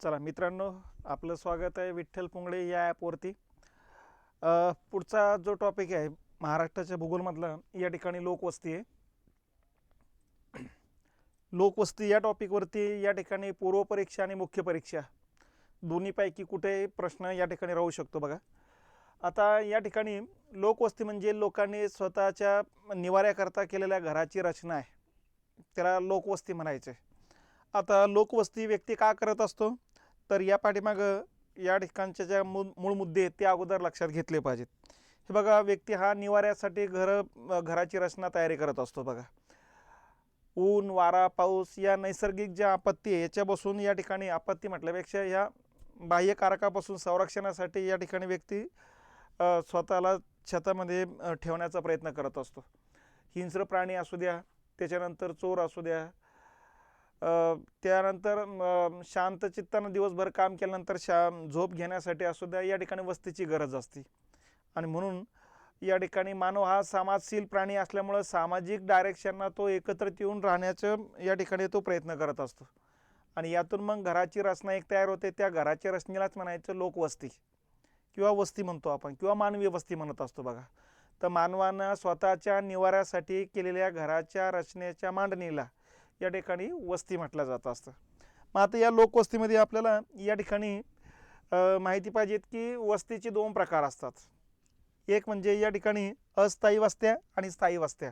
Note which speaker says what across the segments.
Speaker 1: चला मित्रांनो, आपलं स्वागत आहे विठ्ठल पुंगळे या ॲपवरती. पुढचा जो टॉपिक आहे महाराष्ट्राच्या भूगोलमधला, या ठिकाणी लोकवस्ती आहे. लोकवस्ती या टॉपिकवरती या ठिकाणी पूर्वपरीक्षा आणि मुख्य परीक्षा दोन्हीपैकी कुठे प्रश्न या ठिकाणी राहू शकतो बघा. आता या ठिकाणी लोकवस्ती म्हणजे लोकांनी स्वतःच्या निवाऱ्याकरता केलेल्या घराची रचना आहे, त्याला लोकवस्ती म्हणायचे. आता लोकवस्ती व्यक्ती का करत असतो, तर या पाठीमागं या ठिकाणच्या ज्या मूळ मुद्दे आहेत ते अगोदर लक्षात घेतले पाहिजेत. हे बघा, व्यक्ती हा निवाऱ्यासाठी घराची रचना तयारी करत असतो बघा. ऊन वारा पाऊस या नैसर्गिक ज्या आपत्ती आहे याच्यापासून या ठिकाणी, आपत्ती म्हटल्यापेक्षा ह्या बाह्यकारकापासून संरक्षणासाठी या ठिकाणी व्यक्ती स्वतःला छतामध्ये ठेवण्याचा प्रयत्न करत असतो. हिंस्र प्राणी असू द्या, त्याच्यानंतर चोर असू द्या, त्यानंतर शांत चित्तानं दिवसभर काम केल्यानंतर झोप घेण्यासाठी असू द्या, या ठिकाणी वस्तीची गरज असते. आणि म्हणून या ठिकाणी मानव हा समाजशील प्राणी असल्यामुळं सामाजिक डायरेक्शनना तो एकत्रित येऊन राहण्याचं या ठिकाणी तो प्रयत्न करत असतो. आणि यातून मग घराची रचना एक तयार होते. त्या घराच्या रचनेलाच म्हणायचं लोकवस्ती किंवा वस्ती म्हणतो आपण, किंवा मानवी वस्ती म्हणत असतो बघा. तर मानवानं स्वतःच्या निवाऱ्यासाठी केलेल्या घराच्या रचनेच्या मांडणीला या ठिकाणी वस्ती म्हटलं जात असतं. मग आता या लोकवस्तीमध्ये आपल्याला या ठिकाणी माहिती पाहिजेत की वस्तीचे दोन प्रकार असतात. एक म्हणजे या ठिकाणी अस्थायी वस्त्या आणि स्थायी वस्त्या.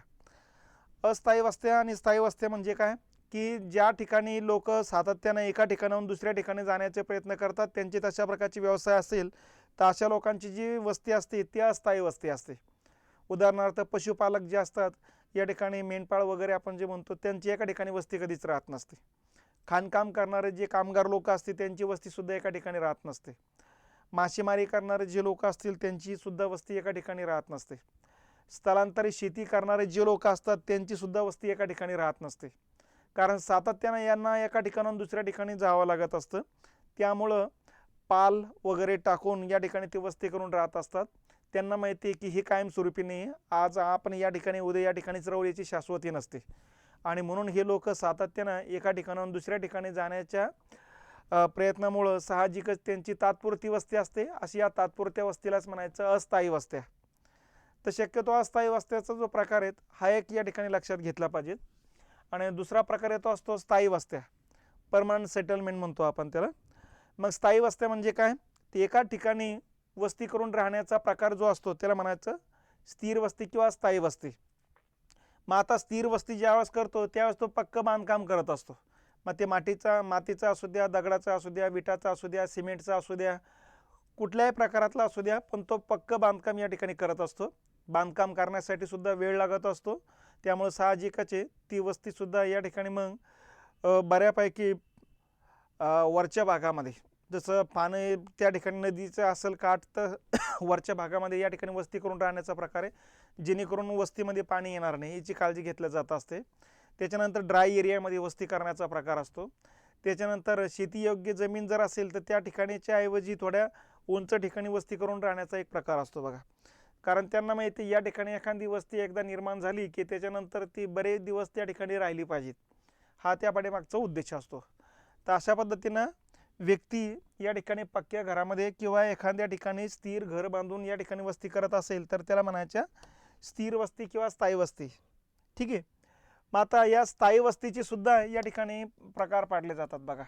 Speaker 1: अस्थायी वस्त्या आणि स्थायी वस्त्या म्हणजे काय, की ज्या ठिकाणी लोक सातत्यानं एका ठिकाणाहून दुसऱ्या ठिकाणी जाण्याचे प्रयत्न करतात, त्यांची तशा प्रकारची व्यवसाय असेल तर अशा लोकांची जी वस्ती असते ती अस्थायी वस्ती असते. उदाहरणार्थ पशुपालक जे असतात, या ठिकाणी मेंढपाळ वगैरे आपण जे म्हणतो, त्यांची एका ठिकाणी वस्ती कधीच राहत नसते. खाणकाम करणारे जे कामगार लोक असतील त्यांची वस्तीसुद्धा एका ठिकाणी राहत नसते. मासेमारी करणारे जे लोक असतील त्यांची सुद्धा वस्ती एका ठिकाणी राहत नसते. स्थलांतरित शेती करणारे जे लोक असतात त्यांची सुद्धा वस्ती एका ठिकाणी राहत नसते. कारण सातत्यानं यांना एका ठिकाणाहून दुसऱ्या ठिकाणी जावं लागत असतं. त्यामुळं पाल वगैरे टाकून या ठिकाणी ते वस्ती करून राहत असतात. त्यांना माहिती आहे की हे कायमस्वरूपी नाही, आज आपण या ठिकाणी उद्या या ठिकाणीच राहू, याची शाश्वती नसते. आणि म्हणून हे लोक सातत्यानं एका ठिकाणाहून दुसऱ्या ठिकाणी जाण्याच्या प्रयत्नामुळं साहजिकच त्यांची तात्पुरती वस्ती असते. अशी या तात्पुरत्या वस्तीलाच म्हणायचं अस्थायी वस्त्या. तर शक्यतो अस्थायी वस्त्याचा जो प्रकार आहे हा एक या ठिकाणी लक्षात घेतला पाहिजे. आणि दुसरा प्रकार येतो असतो स्थायी वस्त्या, परमनंट सेटलमेंट म्हणतो आपण त्याला. मग स्थायी वस्त्या म्हणजे काय, ते एका ठिकाणी वस्ती करून राहण्याचा प्रकार जो असतो त्याला म्हणायचं स्थिर वस्ती किंवा स्थायी वस्ती. मग आता स्थिर वस्ती ज्यावेळेस करतो त्यावेळेस तो पक्क बांधकाम करत असतो. मग ते मातीचा असू द्या, दगडाचा असू द्या, विटाचा असू द्या, सिमेंटचा असू द्या, कुठल्याही प्रकारातला असू द्या, पण तो पक्क बांधकाम या ठिकाणी करत असतो. बांधकाम करण्यासाठी सुद्धा वेळ लागत असतो. त्यामुळे साहजिकच आहे ती वस्तीसुद्धा या ठिकाणी मग बऱ्यापैकी वरच्या भागामध्ये, जसं पाणी त्या ठिकाणी नदीचं असेल काठ, तर वरच्या भागामध्ये या ठिकाणी वस्ती करून राहण्याचा प्रकार आहे, जेणेकरून वस्तीमध्ये पाणी येणार नाही याची काळजी घेतली जात असते. त्याच्यानंतर ड्राय एरियामध्ये वस्ती करण्याचा प्रकार असतो. त्याच्यानंतर शेतीयोग्य जमीन जर असेल तर त्या ठिकाणीच्या ऐवजी थोड्या उंच ठिकाणी वस्ती करून राहण्याचा एक प्रकार असतो बघा. कारण त्यांना माहिती या ठिकाणी एखादी वस्ती एकदा निर्माण झाली की त्याच्यानंतर ती बरेच दिवस त्या ठिकाणी राहिली पाहिजेत, हा त्या पाठीमागचा उद्देश असतो. तर अशा पद्धतीनं व्यक्ती या ठिकाणी पक्क्या घरामध्ये किंवा एखाद्या ठिकाणी स्थिर घर बांधून या ठिकाणी वस्ती करत असेल तर त्याला म्हणायच्या स्थिर वस्ती किंवा स्थायी वस्ती. ठीक आहे. मग आता या स्थायी वस्तीचे सुद्धा या ठिकाणी प्रकार पाडले जातात बघा.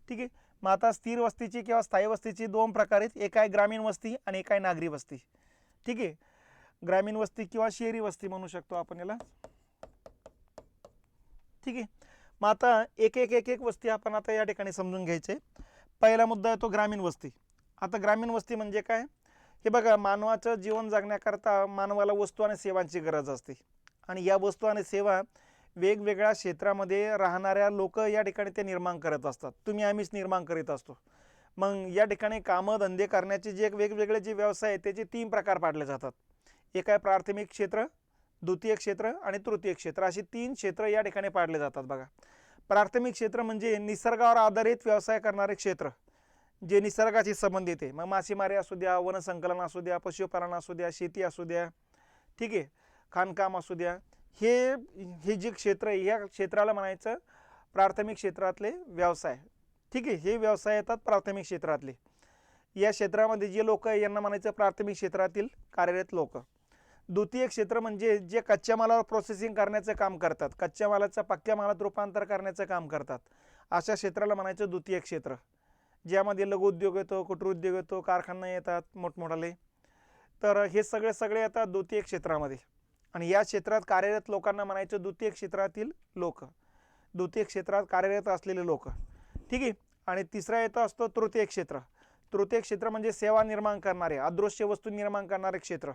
Speaker 1: ठीक आहे. मग आता स्थिर वस्तीची किंवा स्थायी वस्तीची दोन प्रकार आहेत, एक आहे ग्रामीण वस्ती आणि एक आहे नागरी वस्ती. ठीक आहे. ग्रामीण वस्ती किंवा शहरी वस्ती म्हणू शकतो आपण याला. ठीक आहे. मग आता एक एक एक एक वस्ती आपण आता या ठिकाणी समजून घ्यायचे. पहिला मुद्दा आहे तो ग्रामीण वस्ती. आता ग्रामीण वस्ती म्हणजे काय, हे बघा, मानवाचं जीवन जगण्याकरता मानवाला वस्तू आणि सेवांची गरज असते. आणि या वस्तू आणि सेवा वेगवेगळ्या क्षेत्रामध्ये राहणाऱ्या लोक या ठिकाणी ते निर्माण करत असतात. तुम्ही आम्हीच निर्माण करीत असतो. मग या ठिकाणी कामं धंदे करण्याचे जे वेगवेगळे जे व्यवसाय आहेत त्याचे तीन प्रकार पाडले जातात. एक आहे प्राथमिक क्षेत्र, द्वितीय क्षेत्र आणि तृतीय क्षेत्र, अशी तीन क्षेत्र या ठिकाणी पाडले जातात बघा. प्राथमिक क्षेत्र म्हणजे निसर्गावर आधारित व्यवसाय करणारे क्षेत्र, जे निसर्गाशी संबंधित आहे. मग मासेमारी असू द्या, वनसंकलन असू द्या, पशुपालन असू द्या, शेती असू द्या, ठीक आहे, खाणकाम असू द्या, हे जे क्षेत्र आहे या क्षेत्राला म्हणायचं प्राथमिक क्षेत्रातले व्यवसाय. ठीक आहे, हे व्यवसाय येतात प्राथमिक क्षेत्रातले. या क्षेत्रामध्ये जे लोक आहे यांना म्हणायचं प्राथमिक क्षेत्रातील कार्यरत लोक. द्वितीय क्षेत्र म्हणजे जे कच्च्या मालावर प्रोसेसिंग करण्याचं काम करतात, कच्च्या मालाचं पक्क्या मालात रूपांतर करण्याचं काम करतात, अशा क्षेत्राला म्हणायचं द्वितीय क्षेत्र. ज्यामध्ये लघु उद्योग येतो, कुटीर उद्योग येतो, कारखाने येतात मोठमोठाले. तर हे सगळे येतात द्वितीय क्षेत्रामध्ये. आणि या क्षेत्रात कार्यरत लोकांना म्हणायचं द्वितीय क्षेत्रातील लोक, द्वितीय क्षेत्रात कार्यरत असलेले लोक. ठीक आहे. आणि तिसरा येतो असतो तृतीय क्षेत्र. तृतीय क्षेत्र म्हणजे सेवा निर्माण करणारे, अदृश्य वस्तू निर्माण करणारे क्षेत्र.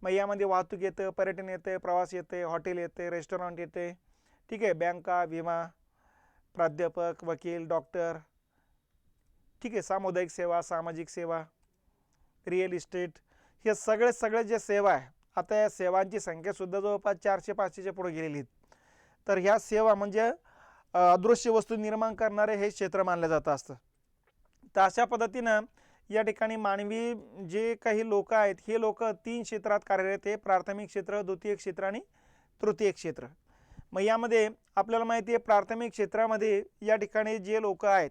Speaker 1: मग यामध्ये वाहतूक येतं, पर्यटन येते, प्रवास येते, हॉटेल येते, रेस्टॉरंट येते. ठीक आहे. बँका, विमा, प्राध्यापक, वकील, डॉक्टर. ठीक आहे. सामुदायिक सेवा, सामाजिक सेवा, रिअल इस्टेट, हे सगळे जे सेवा आहे. आता या सेवांची संख्या सुद्धा जवळपास 400-500च्या पुढे गेलेली आहेत. तर ह्या सेवा म्हणजे अदृश्य वस्तू निर्माण करणारे हे क्षेत्र मानलं जातं असतं. तर अशा पद्धतीनं या ठिकाणी मानवी जे काही लोक आहेत हे लोक 3 क्षेत्रात कार्यरत आहे: प्राथमिक क्षेत्र, द्वितीय क्षेत्र आणि तृतीय क्षेत्र. मग यामध्ये आपल्याला माहिती आहे प्राथमिक क्षेत्रामध्ये या ठिकाणी जे लोक आहेत,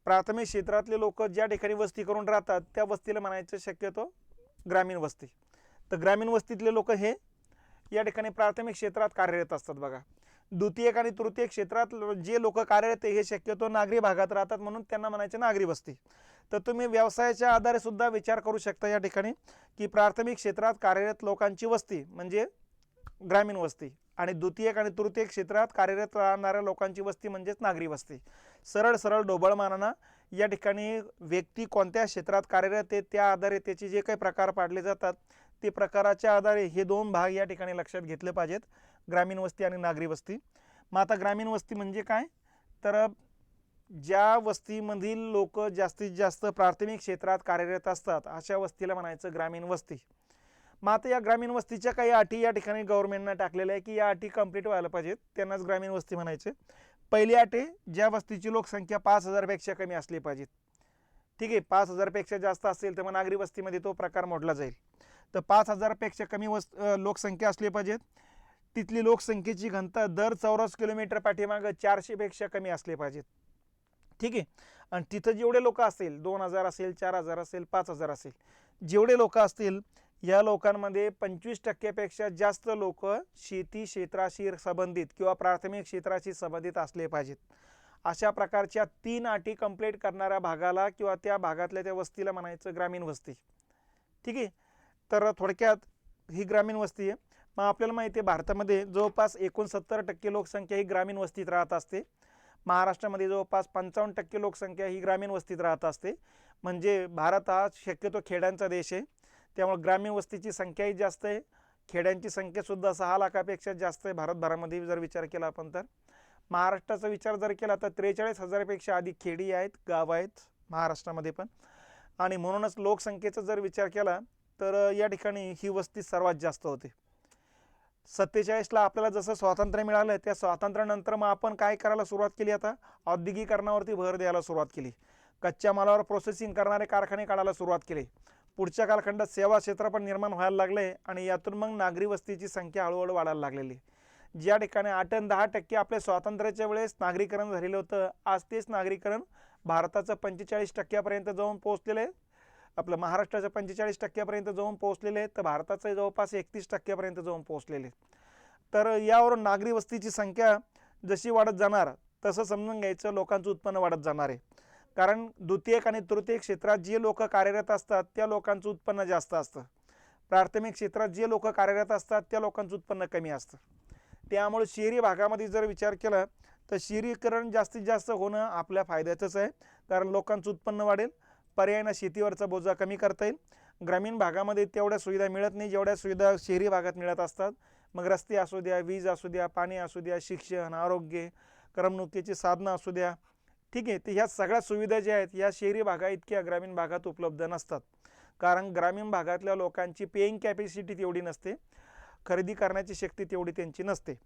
Speaker 1: प्राथमिक क्षेत्रातले लोक ज्या ठिकाणी वस्ती करून राहतात त्या वस्तीला म्हणायचं शक्यतो ग्रामीण वस्ती. तर ग्रामीण वस्तीतले लोक हे या ठिकाणी प्राथमिक क्षेत्रात कार्यरत असतात. बघा, द्वितीय आणि तृतीय क्षेत्रात जे लोक कार्यरत आहे हे शक्यतो नागरी भागात राहतात, म्हणून त्यांना म्हणायचे नागरी वस्ती. तर तुम्ही व्यवसायाच्या आधारे सुद्धा विचार करू शकता या ठिकाणी की प्राथमिक क्षेत्रात कार्यरत लोकांची वस्ती म्हणजे ग्रामीण वस्ती आणि द्वितीय आणि तृतीय क्षेत्रात कार्यरत राहणाऱ्या लोकांची वस्ती म्हणजेच नागरी वस्ती. सरळ ढोबळमानानं या ठिकाणी व्यक्ती कोणत्या क्षेत्रात कार्यरत आहे त्या आधारे त्याचे जे काही प्रकार पाडले जातात ते प्रकाराच्या आधारे हे 2 भाग या ठिकाणी लक्षात घेतले पाहिजेत, ग्रामीण वस्ती आणि नागरी वस्ती. मग आता ग्रामीण वस्ती म्हणजे काय, तर ज्या वस्तीमधील लोक जास्तीत जास्त प्राथमिक क्षेत्रात कार्यरत असतात अशा वस्तीला म्हणायचं ग्रामीण वस्ती. मग आता या ग्रामीण वस्तीच्या काही अटी या ठिकाणी गव्हर्नमेंटने टाकलेल्या आहे की या अटी कंप्लीट व्हायला पाहिजेत, त्यांनाच ग्रामीण वस्ती म्हणायचे. पहिली अट आहे, ज्या वस्तीची लोकसंख्या 5000पेक्षा कमी असली पाहिजे. ठीक आहे. 5000पेक्षा जास्त असेल तर मग नागरी वस्तीमध्ये तो प्रकार मोडला जाईल. तर 5000पेक्षा कमी लोकसंख्या असली पाहिजे. तिथली लोकसंख्येची घनता दर चौरस किलोमीटर पाठीमागं 400पेक्षा कमी असले पाहिजेत. ठीक आहे. आणि तिथं जेवढे लोक असतील, 2000 असेल, 4000 असेल, 5000 असेल, जेवढे लोक असतील या लोकांमध्ये 25%पेक्षा जास्त लोक शेती क्षेत्राशी संबंधित किंवा प्राथमिक क्षेत्राशी संबंधित असले पाहिजेत. अशा प्रकारच्या 3 अटी कंप्लीट करणाऱ्या भागाला किंवा त्या भागातल्या त्या वस्तीला म्हणायचं ग्रामीण वस्ती. ठीक आहे. तर थोडक्यात ही ग्रामीण वस्ती आहे. मग आपल्याला माहिती आहे भारतामध्ये जवळपास 69% लोकसंख्या ही ग्रामीण वस्तीत राहत असते. महाराष्ट्रामध्ये जवळपास 55% लोकसंख्या ही ग्रामीण वस्तीत राहत असते. म्हणजे भारत हा शक्यतो खेड्यांचा देश आहे, त्यामुळे ग्रामीण वस्तीची संख्याही जास्त आहे. खेड्यांची संख्यासुद्धा 6 लाखापेक्षा जास्त आहे भारतभरामध्ये जर विचार केला आपण तर. महाराष्ट्राचा विचार जर केला तर 43,000पेक्षा अधिक खेडी आहेत, गाव आहेत महाराष्ट्रामध्ये पण. आणि म्हणूनच लोकसंख्येचा जर विचार केला तर या ठिकाणी ही वस्ती सर्वात जास्त होते. 47ला आपल्याला जसं स्वातंत्र्य मिळालं त्या स्वातंत्र्यानंतर मग आपण काय करायला सुरुवात केली, आता औद्योगिकरणावरती भर द्यायला सुरुवात केली. कच्च्या मालावर प्रोसेसिंग करणारे कारखाने काढायला सुरुवात केली. पुढच्या कालखंडात सेवा क्षेत्र पण निर्माण व्हायला लागले आणि यातून मग नागरी वस्तीची संख्या हळूहळू वाढायला लागलेली. ज्या ठिकाणी 8 आणि 10% आपल्या स्वातंत्र्याच्या वेळेस नागरीकरण झालेलं होतं, आज तेच नागरीकरण भारताचं 45%पर्यंत जाऊन पोहोचलेलं आहे. आपलं महाराष्ट्राचं 45%पर्यंत जाऊन पोहोचलेले आहेत, तर भारताचं जवळपास 31%पर्यंत जाऊन पोहोचलेले. तर यावरून नागरी वस्तीची संख्या जशी वाढत जाणार तसं समजून घ्यायचं लोकांचं उत्पन्न वाढत जाणार आहे. कारण द्वितीय आणि तृतीय क्षेत्रात जे लोक कार्यरत असतात त्या लोकांचं उत्पन्न जास्त असतं, प्राथमिक क्षेत्रात जे लोक कार्यरत असतात त्या लोकांचं उत्पन्न कमी असतं. त्यामुळे शहरी भागामध्ये जर विचार केला तर शहरीकरण जास्तीत जास्त होणं आपल्या फायद्याचंच आहे, कारण लोकांचं उत्पन्न वाढेल, पर्यायानं शेतीवरचा बोजा कमी करता येईल. ग्रामीण भागामध्ये तेवढ्या सुविधा मिळत नाही जेवढ्या सुविधा शहरी भागात मिळत असतात. मग रस्ते असू द्या, वीज असू द्या, पाणी असू द्या, शिक्षण, आरोग्य, करमणुकीची साधनं असू द्या. ठीक आहे. तर ह्या सगळ्या सुविधा ज्या आहेत या शहरी भागा इतक्या ग्रामीण भागात उपलब्ध नसतात, कारण ग्रामीण भागातल्या लोकांची पेईंग कॅपॅसिटी तेवढी नसते, खरेदी करण्याची शक्ती तेवढी त्यांची नसते.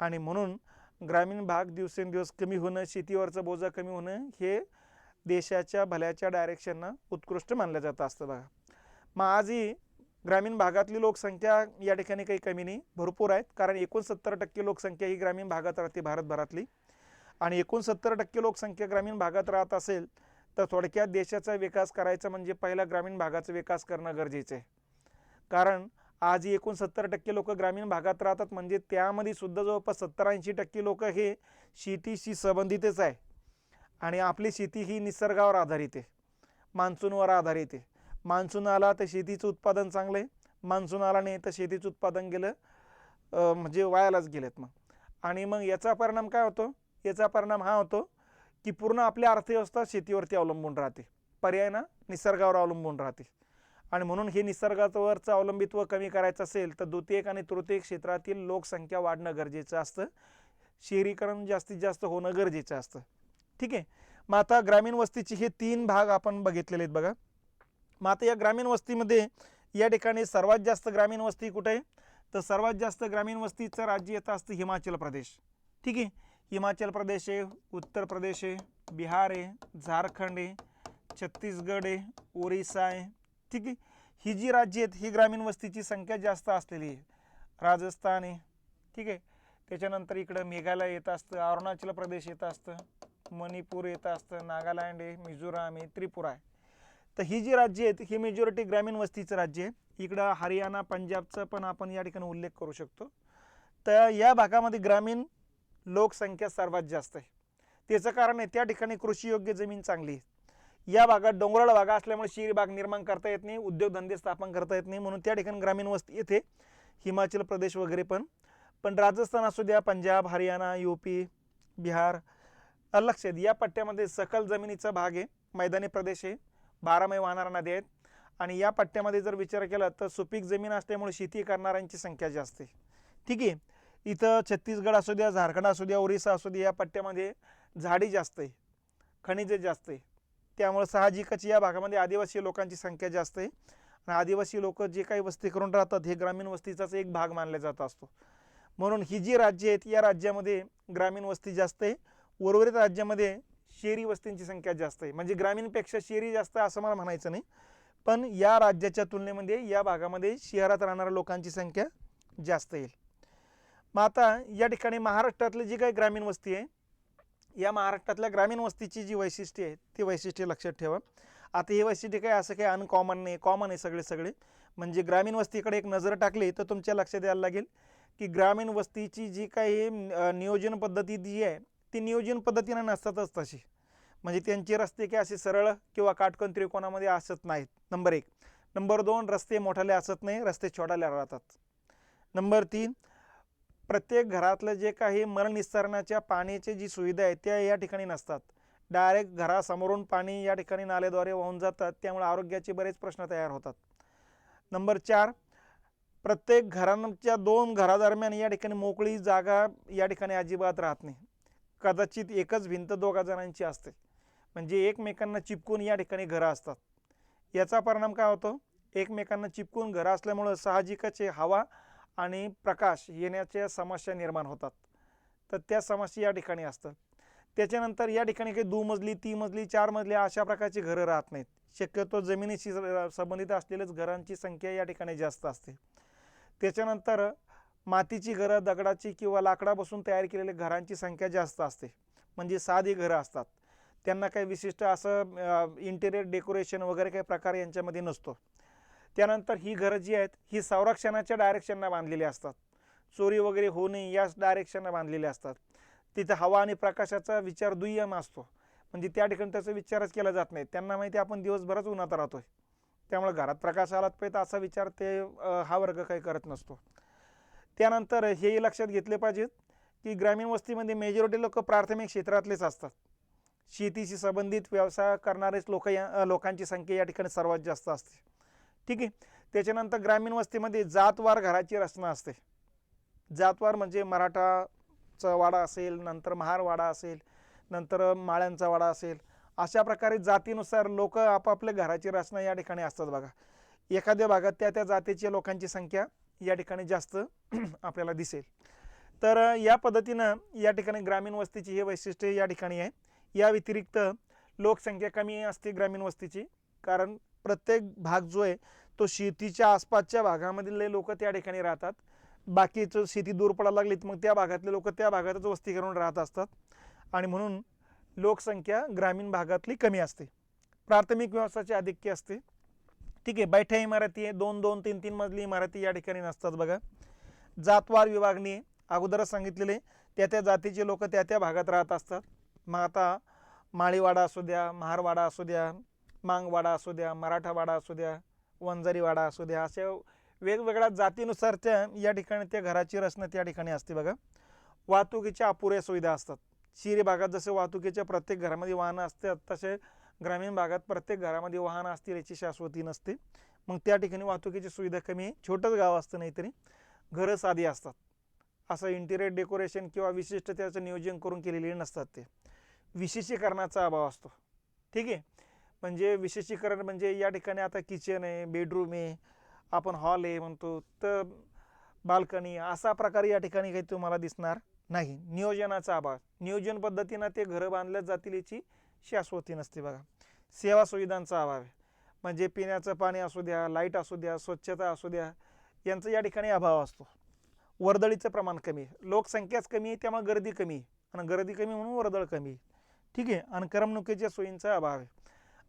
Speaker 1: आणि म्हणून ग्रामीण भाग दिवसेंदिवस कमी होणं, शेतीवरचं बोजा कमी होणं हे देशाच्या भल्याच्या डायरेक्शननं उत्कृष्ट मानलं जातं असतं. बघा, मग आजही ग्रामीण भागातली लोकसंख्या या ठिकाणी काही कमी नाही, भरपूर आहेत, कारण 69% लोकसंख्या ही ग्रामीण भागात राहते भारतभरातली. आणि 69% लोकसंख्या ग्रामीण भागात राहत असेल तर थोडक्यात देशाचा विकास करायचा म्हणजे पहिला ग्रामीण भागाचा विकास करणं गरजेचं आहे. कारण आज 69% लोक ग्रामीण भागात राहतात म्हणजे त्यामध्ये सुद्धा जवळपास 70-80% लोक हे शेतीशी संबंधितच आहे. आणि आपली शेती ही निसर्गावर आधारित आहे, मान्सूनवर आधारित आहे. मान्सून आला तर शेतीचं उत्पादन चांगलं आहे, मान्सून आला नाही तर शेतीचं उत्पादन गेलं म्हणजे वायालाच गेलेत मग. आणि मग याचा परिणाम काय होतो? याचा परिणाम हा होतो की पूर्ण आपली अर्थव्यवस्था शेतीवरती अवलंबून राहते, पर्याय ना निसर्गावर अवलंबून राहते. आणि म्हणून हे निसर्गावरचं अवलंबित्व कमी करायचं असेल तर द्वितीयक आणि तृतीयक क्षेत्रातील लोकसंख्या वाढणं गरजेचं असतं, शहरीकरण जास्तीत जास्त होणं गरजेचं असतं. ठीक आहे. मग आता ग्रामीण वस्तीचे हे 3 भाग आपण बघितलेले आहेत बघा. मग आता या ग्रामीण वस्तीमध्ये या ठिकाणी सर्वात जास्त ग्रामीण वस्ती कुठे आहे? तर सर्वात जास्त ग्रामीण वस्तीचं राज्य येतं असतं हिमाचल प्रदेश. ठीक आहे. हिमाचल प्रदेश आहे, उत्तर प्रदेश आहे, बिहार आहे, झारखंड आहे, छत्तीसगड आहे, ओरिसा आहे. ठीक आहे. ही जी राज्य आहेत ही ग्रामीण वस्तीची संख्या जास्त असलेली आहे. राजस्थान आहे. ठीक आहे. त्याच्यानंतर इकडं मेघालय येत असतं, अरुणाचल प्रदेश येत असतं, मणिपूर येत असतं, नागालँड आहे, मिझोराम आहे, त्रिपुरा आहे. तर ही जी राज्य आहेत ही मेजॉरिटी ग्रामीण वस्तीचं राज्य आहे. इकडं हरियाणा, पंजाबचा पण आपण या ठिकाणी उल्लेख करू शकतो. तर या भागामध्ये ग्रामीण लोकसंख्या सर्वात जास्त आहे. त्याचं कारण आहे त्या ठिकाणी कृषीयोग्य जमीन चांगली आहे. या भागात डोंगराळ भाग असल्यामुळे शहरी भाग निर्माण करता येत नाही, उद्योगधंदे स्थापन करता येत नाही, म्हणून त्या ठिकाणी ग्रामीण वस्ती येते. हिमाचल प्रदेश वगैरे पण राजस्थान असू द्या, पंजाब, हरियाणा, यूपी, बिहार, लक्षात या पट्ट्यामध्ये सकल जमिनीचा भाग आहे, मैदानी प्रदेश आहे, 12 वाहणाऱ्या नद्या आहेत. आणि या पट्ट्यामध्ये जर विचार केला तर सुपीक जमीन असल्यामुळे शेती करणाऱ्यांची संख्या जास्त आहे. ठीक आहे. इथं छत्तीसगड असू द्या, झारखंड असू द्या, ओरिसा असू द्या, या पट्ट्यामध्ये झाडी जास्त आहे, खनिजे जास्त आहे. त्यामुळे साहजिकच या भागामध्ये आदिवासी लोकांची संख्या जास्त आहे. आणि आदिवासी लोक जे काही वस्ती करून राहतात हे ग्रामीण वस्तीचाच एक भाग मानला जात असतो. म्हणून ही जी राज्य आहेत या राज्यामध्ये ग्रामीण वस्ती जास्त आहे. उर्वरित राज्यामध्ये शहरी वस्तींची संख्या जास्त आहे. म्हणजे ग्रामीणपेक्षा शहरी जास्त असं मला म्हणायचं नाही, पण या राज्याच्या तुलनेमध्ये या भागामध्ये शहरात राहणाऱ्या लोकांची संख्या जास्त येईल. मग आता या ठिकाणी महाराष्ट्रातली जी काही ग्रामीण वस्ती आहे या महाराष्ट्रातल्या ग्रामीण वस्तीची जी वैशिष्ट्ये आहेत ती वैशिष्ट्ये लक्षात ठेवा. आता ही वैशिष्ट्ये काय असं काही अनकॉमन नाही, कॉमन आहे सगळे. म्हणजे ग्रामीण वस्तीकडे एक नजर टाकली तर तुमच्या लक्षात यायला लागेल की ग्रामीण वस्तीची जी काही नियोजन पद्धती जी आहे ती नियोजन पद्धतीने नसतातच तशी. म्हणजे त्यांचे रस्ते काय असे सरळ किंवा काटकोन त्रिकोणामध्ये असत नाहीत, नंबर 1. नंबर 2, रस्ते मोठाले असत नाही, रस्ते छोटाले राहतात. नंबर 3, प्रत्येक घरातलं जे काही मलनिस्सारणाच्या पाण्याची जी सुविधा आहे त्या या ठिकाणी नसतात. डायरेक्ट घरासमोरून पाणी या ठिकाणी नाल्याद्वारे वाहून जातात, त्यामुळे आरोग्याचे बरेच प्रश्न तयार होतात. नंबर 4, प्रत्येक घरांच्या 2 घरादरम्यान या ठिकाणी मोकळी जागा या ठिकाणी अजिबात राहत नाही. कदाचित एकच भिंत 2 जणांची असते, म्हणजे एकमेकांना चिपकून या ठिकाणी घरं असतात. याचा परिणाम काय होतो? एकमेकांना चिपकून घरं असल्यामुळं साहजिकच हवा आणि प्रकाश येण्याच्या समस्या निर्माण होतात. तर त्या समस्या या ठिकाणी असतात. त्याच्यानंतर या ठिकाणी काही 2 मजली, 3 मजली, 4 मजली अशा प्रकारची घरं राहत नाहीत. शक्यतो जमिनीशी संबंधित असलेल्याच घरांची संख्या या ठिकाणी जास्त असते. त्याच्यानंतर मातीची घरं, दगडाची किंवा लाकडापासून तयार केलेल्या घरांची संख्या जास्त असते, म्हणजे साधी घरं असतात. त्यांना काही विशिष्ट असं इंटेरियर डेकोरेशन वगैरे काही प्रकार यांच्यामध्ये नसतो. त्यानंतर ही घरं जी आहेत ही संरक्षणाच्या डायरेक्शनला बांधलेली असतात, चोरी वगैरे होऊ नये याच डायरेक्शनला बांधलेले असतात. तिथं हवा आणि प्रकाशाचा विचार दुय्यम असतो, म्हणजे त्या ठिकाणी त्याचा विचारच केला जात नाही. त्यांना माहिती आपण दिवसभरच उन्हात राहतोय, त्यामुळे घरात प्रकाश आलाच पाहिजे असा विचार ते हा वर्ग काही करत नसतो. त्यानंतर हेही लक्षात घेतले पाहिजेत की ग्रामीण वस्तीमध्ये मेजॉरिटी लोक प्राथमिक क्षेत्रातलेच असतात. शेतीशी संबंधित व्यवसाय करणारेच लोकांची संख्या या ठिकाणी सर्वात जास्त असते. ठीक आहे. त्याच्यानंतर ग्रामीण वस्तीमध्ये जातवार घराची रचना असते. जातवार म्हणजे मराठाचा वाडा असेल, नंतर महार वाडा असेल, नंतर माळ्यांचा वाडा असेल, अशा प्रकारे जातीनुसार लोक आपापल्या घराची रचना या ठिकाणी असतात बघा. एखाद्या भागात त्या जातीच्या लोकांची संख्या या ठिकाणी जास्त आपल्याला दिसेल. तर या पद्धतीनं या ठिकाणी ग्रामीण वस्तीची हे वैशिष्ट्य या ठिकाणी आहे. या व्यतिरिक्त लोकसंख्या कमी असते ग्रामीण वस्तीची, कारण प्रत्येक भाग जो आहे तो शेतीच्या आसपासच्या भागामधले लोक त्या ठिकाणी राहतात. बाकीचं शेती दूर पडायला लागलीत मग त्या भागातले लोक त्या भागातच वस्ती करून राहत असतात. आणि म्हणून लोकसंख्या ग्रामीण भागातली कमी असते. प्राथमिक व्यवसायाचे आधिक्य असते. ठीक आहे. बैठ्या इमारती आहे, 2-2 3-3 मजली इमारती या ठिकाणी नसतात बघा. जातवार विभागणी अगोदरच सांगितलेले, त्या त्या जातीचे लोक त्या त्या भागात राहत असतात. मग आता माळीवाडा असू द्या, महारवाडा असू द्या, मांगवाडा असू द्या, मराठावाडा असू द्या, वंजारीवाडा असू द्या, अशा वेगवेगळ्या जातीनुसार या ठिकाणी त्या घराची रचना त्या ठिकाणी असते बघा. वाहतुकीच्या अपुऱ्या सुविधा असतात. शहरी भागात जसे वाहतुकीच्या प्रत्येक घरामध्ये वाहनं असतात, तसे ग्रामीण भागात प्रत्येक घरामध्ये वाहन असतील याची शाश्वती नसते. मग त्या ठिकाणी वाहतुकीची सुविधा कमी आहे. छोटंच गाव असतं, नाहीतरी घरं साधी असतात. असं इंटिरियर डेकोरेशन किंवा विशिष्ट त्याचं नियोजन करून केलेले नसतात. ते विशेषीकरणाचा अभाव असतो. ठीक आहे. म्हणजे विशेषीकरण म्हणजे या ठिकाणी आता किचन आहे, बेडरूम आहे, आपण हॉल आहे म्हणतो, तर बाल्कनी, असा प्रकार या ठिकाणी काही तुम्हाला दिसणार नाही. नियोजनाचा अभाव, नियोजन पद्धतीनं ते घरं बांधल्या जातील याची शाश्वती नसते बघा. सेवा सुविधांचा अभाव आहे. म्हणजे पिण्याचं पाणी असू द्या, लाईट असू द्या, स्वच्छता असू द्या, यांचा या ठिकाणी अभाव असतो. वर्दळीचं प्रमाण कमी आहे. लोकसंख्याच कमी आहे, त्यामुळे गर्दी कमी आहे, आणि गर्दी कमी म्हणून वर्दळ कमी आहे. ठीक आहे. आणि करमणुकीच्या सोयींचा अभाव आहे.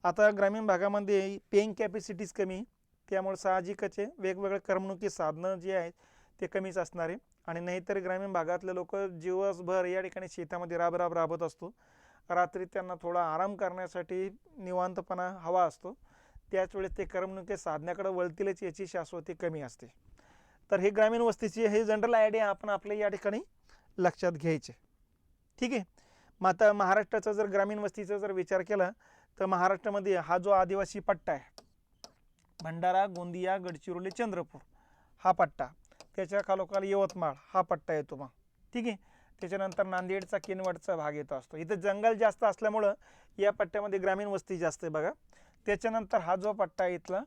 Speaker 1: आता ग्रामीण भागामध्ये पेईंग कॅपॅसिटीज कमी, त्यामुळे साहजिकच आहे वेगवेगळे करमणुकी साधनं जे आहेत ते कमीच असणार आहे. आणि नाहीतर ग्रामीण भागातले लोक दिवसभर या ठिकाणी शेतामध्ये राबत असतो. रात्री त्यांना थोडा आराम करण्यासाठी निवांतपणा हवा असतो. त्याच वेळेस ते करमणुकी साधण्याकडे वळतीलच याची शाश्वती कमी असते. तर हे ग्रामीण वस्तीची हे जनरल आयडिया आपण आपल्या या ठिकाणी लक्षात घ्यायचे. ठीक आहे. मग आता महाराष्ट्राचा जर ग्रामीण वस्तीचा जर विचार केला तर महाराष्ट्रामध्ये हा जो आदिवासी पट्टा आहे, भंडारा, गोंदिया, गडचिरोली, चंद्रपूर हा पट्टा, त्याच्या खालोखाल यवतमाळ हा पट्टा येतो मग. ठीक आहे. त्याच्यानंतर नांदेडचा किनवटचा भाग येतो असतो. इथं जंगल जास्त असल्यामुळं या पट्ट्यामध्ये ग्रामीण वस्ती जास्त आहे बघा. त्याच्यानंतर हा जो पट्टा आहे इथला,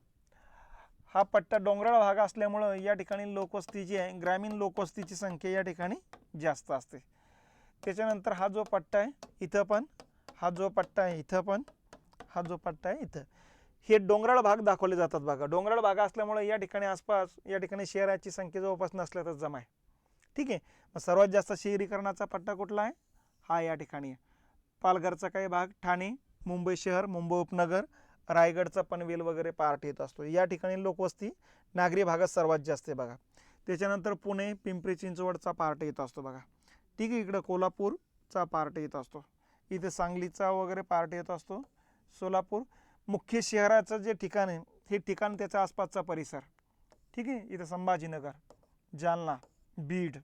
Speaker 1: हा पट्टा डोंगराळ भाग असल्यामुळं या ठिकाणी लोकवस्ती जी आहे, ग्रामीण लोकवस्तीची संख्या या ठिकाणी जास्त असते. त्याच्यानंतर हा जो पट्टा आहे इथं पण, हा जो पट्टा आहे इथं पण, हा जो पट्टा आहे इथं, हे डोंगराळ भाग दाखवले जातात बघा. डोंगराळ भाग असल्यामुळे या ठिकाणी आसपास या ठिकाणी शहराची संख्या जवळपास नसल्यातच जमा आहे. ठीक आहे. मग सर्वात जास्त शहरीकरणाचा पट्टा कुठला आहे? हा या ठिकाणी आहे. पालघरचा काही भाग, ठाणे, मुंबई शहर, मुंबई उपनगर, रायगडचा पनवेल वगैरे पार्ट येत असतो. या ठिकाणी लोकवस्ती नागरी भागात सर्वात जास्त आहे बघा. त्याच्यानंतर पुणे, पिंपरी चिंचवडचा पार्ट येत असतो बघा. ठीक आहे. इकडं कोल्हापूरचा पार्ट येत असतो. इथे सांगलीचा वगैरे पार्ट येत असतो. सोलापूर, मुख्य शहराचं जे ठिकाण आहे हे ठिकाण, त्याच्या आसपासचा परिसर. ठीक आहे. इथं संभाजीनगर, जालना, बीड,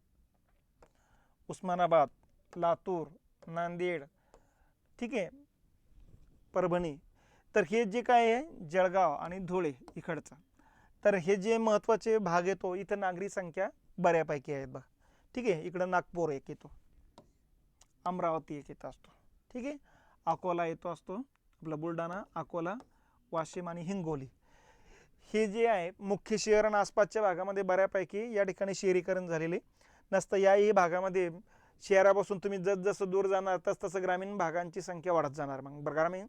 Speaker 1: उस्मानाबाद, लातूर, नांदेड, ठीक आहे, परभणी, तर हे जे काय आहे जळगाव आणि धुळे इकडचं, तर हे जे महत्त्वाचे भाग येतो इथं नागरी संख्या बऱ्यापैकी आहेत बघा. ठीक आहे. इकडं नागपूर एक येतो, अमरावती एक येत असतो. ठीक आहे. अकोला येतो असतो, आपला बुलढाणा, अकोला, वाशिम आणि हिंगोली, हे जे आहे मुख्य शहर आणि आसपासच्या भागामध्ये बऱ्यापैकी या ठिकाणी शहरीकरण झालेले नसतं. याही भागामध्ये शहरापासून तुम्ही जसजसं दूर जाणार तसतसं ग्रामीण भागांची संख्या वाढत जाणार. मग ग्रामीण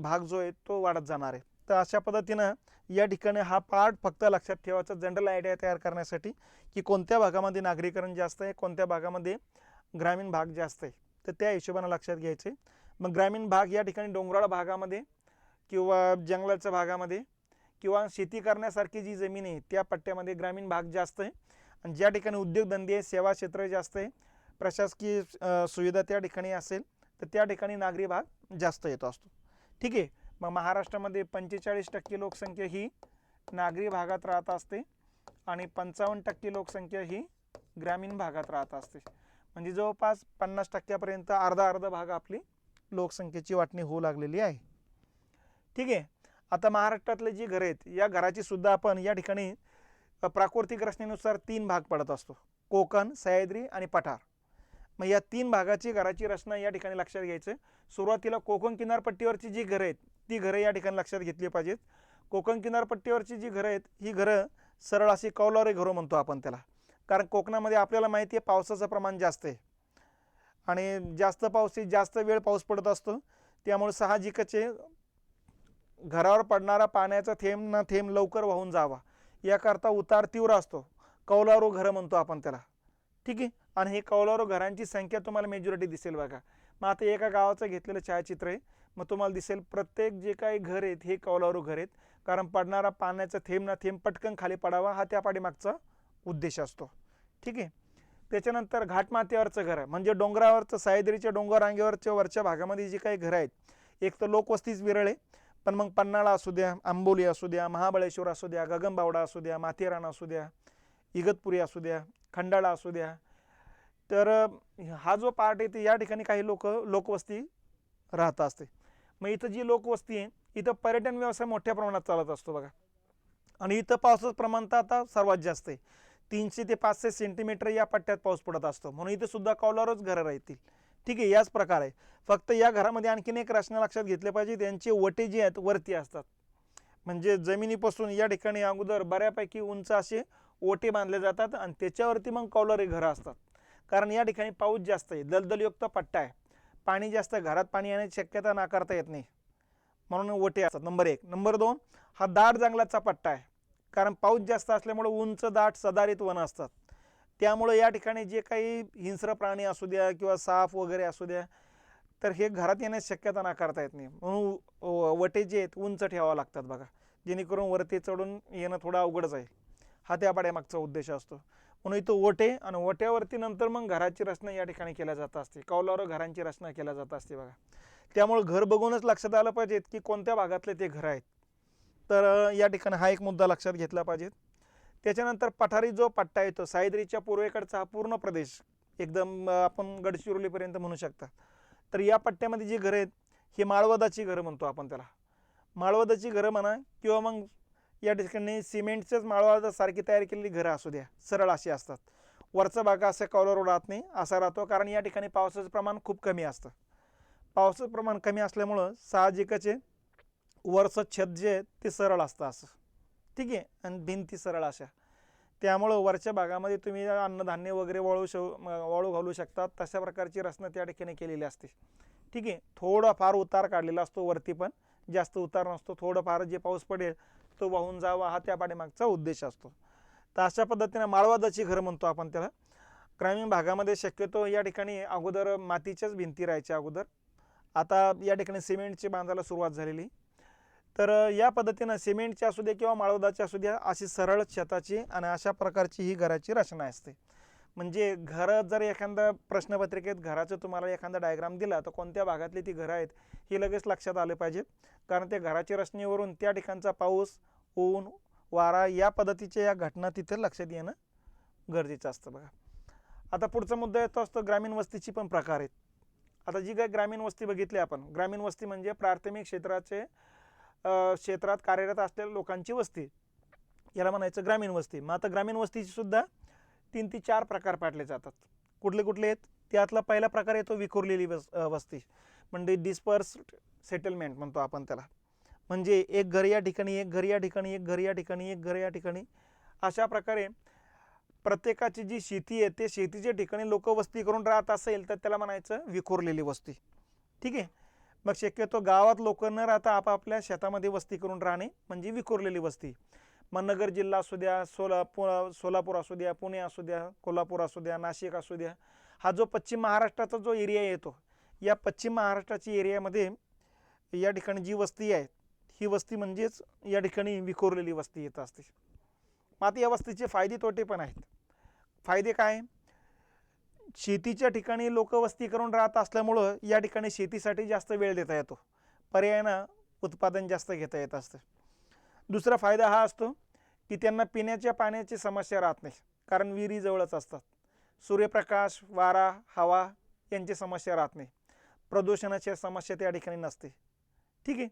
Speaker 1: भाग जो आहे तो वाढत जाणार आहे. तर अशा पद्धतीनं या ठिकाणी हा पार्ट फक्त लक्षात ठेवायचा जनरल आयडिया तयार करण्यासाठी, की कोणत्या भागामध्ये नागरीकरण जास्त आहे, कोणत्या भागामध्ये ग्रामीण भाग जास्त आहे, तर त्या हिशोबाने लक्षात घ्यायचे. मग ग्रामीण भाग या ठिकाणी डोंगराळ भागामध्ये किंवा जंगलाच्या भागामध्ये किंवा शेती करण्यासारखी जी जमीन आहे त्या पट्ट्यामध्ये ग्रामीण भाग जास्त आहे. आणि ज्या ठिकाणी उद्योगधंदे आहे, सेवा क्षेत्र जास्त आहे, प्रशासकीय सुविधा त्या ठिकाणी असेल तर त्या ठिकाणी नागरी भाग जास्त येतो असतो. ठीक आहे. मग महाराष्ट्रामध्ये 45% लोकसंख्या ही नागरी भागात राहत असते आणि 55% लोकसंख्या ही ग्रामीण भागात राहत असते. म्हणजे जवळपास 50%पर्यंत अर्धा भाग आपली लोकसंख्येची वाटणी होऊ लागलेली आहे. ठीक आहे. आता महाराष्ट्रातले जी घरं आहेत या घराची सुद्धा आपण या ठिकाणी प्राकृतिक रचनेनुसार 3 भाग पडत असतो, कोकण, सह्याद्री आणि पठार. मग या 3 भागाची घराची रचना या ठिकाणी लक्षात घ्यायचं. सुरुवातीला कोकण किनारपट्टीवरची जी घरं आहेत ती घरं या ठिकाणी लक्षात घेतली पाहिजेत. कोकण किनारपट्टीवरची जी घरं आहेत ही घरं सरळ अशी कौलारू घरं म्हणतो आपण त्याला, कारण कोकणामध्ये आपल्याला माहिती आहे पावसाचं प्रमाण जास्त आहे आणि जास्त पाऊस जास्त वेळ पाऊस पडत असतो. त्यामुळे साहजिकच घरावर पडणारा पाण्याचा थेंब ना थेंब लवकर वाहून जावा याकरता उतार तीव्र असतो. कौलारू घरं म्हणतो आपण त्याला. ठीक आहे. आणि हे कौलारू घरांची संख्या तुम्हाला मेजॉरिटी दिसेल बघा. मग आता एका गावाचं घेतलेलं छायाचित्र आहे. मग तुम्हाला दिसेल प्रत्येक जे काही घर आहेत हे कौलारू घर आहेत, कारण पडणारा पाण्याचा थेंब ना थेंब पटकन खाली पडावा हा त्या पाठीमागचा उद्देश असतो. ठीक आहे. त्याच्यानंतर घाटमाथ्यावरचं घर आहे, म्हणजे डोंगरावरचं सह्याद्रीच्या डोंगर रांगेवरच्या वरच्या भागामध्ये जी काही घरं आहेत, एक तर लोकवस्तीच विरळ आहे, पण मग पन्हाळा असू द्या, आंबोली असू द्या, महाबळेश्वर असू द्या, गगनबावडा असू द्या, माथेरान असू द्या, इगतपुरी असू द्या, खंडाळा असू द्या, तर हा जो पार्ट आहे ते या ठिकाणी काही लोकवस्ती राहत असते. मग इथं जी लोकवस्ती आहे इथं पर्यटन व्यवसाय मोठ्या प्रमाणात चालत असतो बघा. आणि इथं पावसाचं प्रमाण तर आता सर्वात जास्त आहे. 300 ते 500 सेंटीमीटर या पट्ट्यात पाऊस पडत असतो, म्हणून इथे सुद्धा कौलारूच घरं राहतील. ठीक आहे. याच प्रकारे फक्त या घरामध्ये आणखीन एक रचना लक्षात घेतले पाहिजे, त्यांचे वटे जे आहेत वरती असतात, म्हणजे जमिनीपासून या ठिकाणी अगोदर बऱ्यापैकी उंच असे ओटे बांधले जातात आणि त्याच्यावरती मग कौलारू घरं असतात. कारण या ठिकाणी पाऊस जास्त आहे, दलदलयुक्त पट्टा आहे, पाणी जास्त, घरात पाणी येण्याची शक्यता नाकारता येत नाही, म्हणून ओटे असतात. नंबर 1. नंबर 2, हा दाट जंगलाचा पट्टा आहे, कारण पाऊस जास्त असल्यामुळे उंच दाट सदाहरित वन असतात. त्यामुळे या ठिकाणी जे काही हिंस्र प्राणी असू द्या किंवा साप वगैरे असू द्या, तर हे घरात येण्याची शक्यता नाकारता येत नाही, म्हणून वटे जे आहेत उंच ठेवावं लागतात बघा, जेणेकरून वरती चढून येणं थोडं अवघडच आहे. हा त्या पाड्यामागचा उद्देश असतो. म्हणून इथं ओटे आणि ओट्यावरती नंतर मग घराची रचना या ठिकाणी केल्या जात असते, कौलारू घरांची रचना केल्या जात असते बघा. त्यामुळे घर बघूनच लक्षात आलं पाहिजे की कोणत्या भागातले ते घर आहेत. तर या ठिकाणी हा एक मुद्दा लक्षात घेतला पाहिजे. त्याच्यानंतर पठारी जो पट्टा येतो सह्याद्रीच्या पूर्वेकडचा हा पूर्ण प्रदेश एकदम आपण गडचिरोलीपर्यंत म्हणू शकता. तर या पट्ट्यामध्ये जी घरं आहेत ही माळवदाची घरं म्हणतो आपण त्याला. माळवदाची घरं म्हणा किंवा मग या ठिकाणी सिमेंटच्याच माळवदासारखी तयार केलेली घरं असू द्या, सरळ अशी असतात. वरचा भाग असा कौलारू राहत नाही, असा राहतो, कारण या ठिकाणी पावसाचं प्रमाण खूप कमी असतं. पावसाचं प्रमाण कमी असल्यामुळं साहजिकच आहे वरचं छत जे आहे ते सरळ असतं असं. ठीक आहे. आणि भिंती सरळ अशा, त्यामुळं वरच्या भागामध्ये तुम्ही अन्नधान्य वगैरे वाळू घालू शकतात, तशा प्रकारची रचना त्या ठिकाणी केलेली असते. ठीक आहे. थोडाफार उतार काढलेला असतो वरती, पण जास्त उतार नसतो, थोडंफार जे पाऊस पडेल तो वाहून जावा हा त्या पाठीमागचा उद्देश असतो. तर अशा पद्धतीने माळवादाची घरं म्हणतो आपण त्याला. ग्रामीण भागामध्ये शक्यतो या ठिकाणी अगोदर मातीच्याच भिंती राहायच्या अगोदर, आता या ठिकाणी सिमेंटची बांधायला सुरुवात झालेली. तर या पद्धतीनं सिमेंटची असू द्या किंवा माळवदाची असू द्या अशी सरळ छताची आणि अशा प्रकारची ही घराची रचना असते. म्हणजे घरं जर एखादा प्रश्नपत्रिकेत घराचं तुम्हाला एखादा डायग्राम दिला तर कोणत्या भागातली ती घरं आहेत हे लगेच लक्षात आलं पाहिजे, कारण त्या घराच्या रचनेवरून त्या ठिकाणचा पाऊस, ऊन, वारा या पद्धतीच्या या घटना तिथे लक्षात येणं गरजेचं असतं बघा. आता पुढचा मुद्दा येतो असतो ग्रामीण वस्तीची पण प्रकार आहेत. आता जी काही ग्रामीण वस्ती बघितली आपण, ग्रामीण वस्ती म्हणजे प्राथमिक क्षेत्रात कार्यरत असलेल्या लोकांची वस्ती, याला म्हणायचं ग्रामीण वस्ती. मग आता ग्रामीण वस्तीची सुद्धा 3 ते 4 प्रकार पाडले जातात. कुठले कुठले आहेत? त्यातला पहिला प्रकार येतो विखुरलेली वस्ती, म्हणजे डिस्पर्स्ड सेटलमेंट म्हणतो आपण त्याला. म्हणजे एक घर या ठिकाणी, एक घर या ठिकाणी, एक घर या ठिकाणी, एक घर या ठिकाणी, अशा प्रकारे प्रत्येकाची जी शेती आहे ते शेतीच्या ठिकाणी लोक वस्ती करून राहत असेल तर त्याला म्हणायचं विखुरलेली वस्ती. ठीक आहे. मग शक्यतो गावात लोक न राहता आपापल्या शेतामध्ये वस्ती करून राहणे म्हणजे विखुरलेली वस्ती. मग नगर जिल्हा असू द्या, सोलापूर असू द्या, पुणे असू द्या, कोल्हापूर असू द्या, नाशिक असू द्या, हा जो पश्चिम महाराष्ट्राचा जो एरिया येतो, या पश्चिम महाराष्ट्राची एरियामध्ये या ठिकाणी जी वस्ती आहे ही वस्ती म्हणजेच या ठिकाणी विखुरलेली वस्ती येत असते. मग आता या वस्तीचे फायदे तोटे पण आहेत. फायदे काय? शेतीच्या ठिकाणी लोक वस्ती करून राहत असल्यामुळं या ठिकाणी शेतीसाठी जास्त वेळ देता येतो, पर्यायानं उत्पादन जास्त घेता येत असतं. दुसरा फायदा हा असतो की त्यांना पिण्याच्या पाण्याची समस्या राहत नाही, कारण विहिरी जवळच असतात. सूर्यप्रकाश, वारा, हवा यांची समस्या राहत नाही, प्रदूषणाची समस्या त्या ठिकाणी नसते. ठीक आहे.